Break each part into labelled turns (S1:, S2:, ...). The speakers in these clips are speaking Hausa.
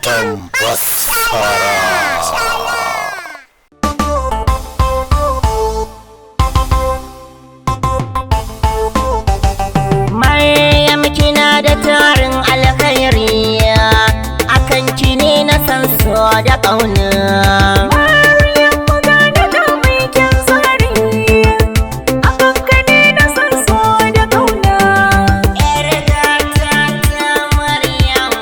S1: Autan Basara.
S2: Maryam kina da tarin alkhairi, akan ki ne na san so da ƙauna. Maryam magana da mai kyan tsari, akan ka ne na san so da ƙauna. Yar gata ta Maryam,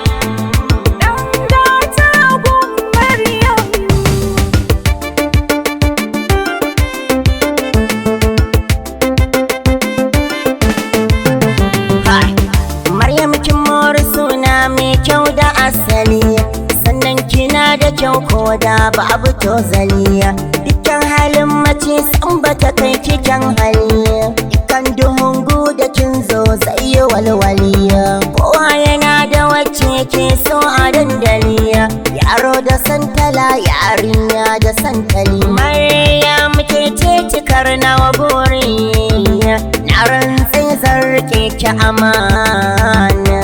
S2: ɗan gata gun Maryam. Maryam kin mori suna mai kyau da asali, sannan kina da kyau ko da babu tozali. Dukkan halin mace san bata kai kikan hali, dukkan duhun da kin zo zai yi walwali. Kowa yana da wacce ke so a dandali, yaro da santala yarinya da santali. Maryam ke ce cikar nawa buri, na rantsai zan rike ki amana.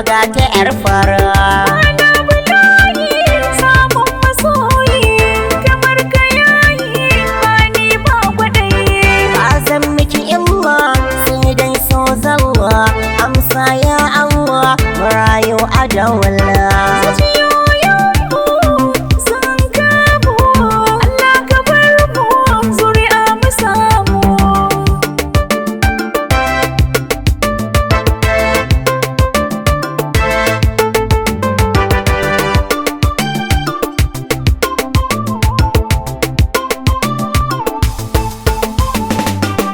S2: Ga ta yar fara ana bulayi samun masoyi kamar ka yayi ba ni ba kwaɗayi. Ba zan miki illa sai dai so zalla, amsa ya Allah rayu a dawala.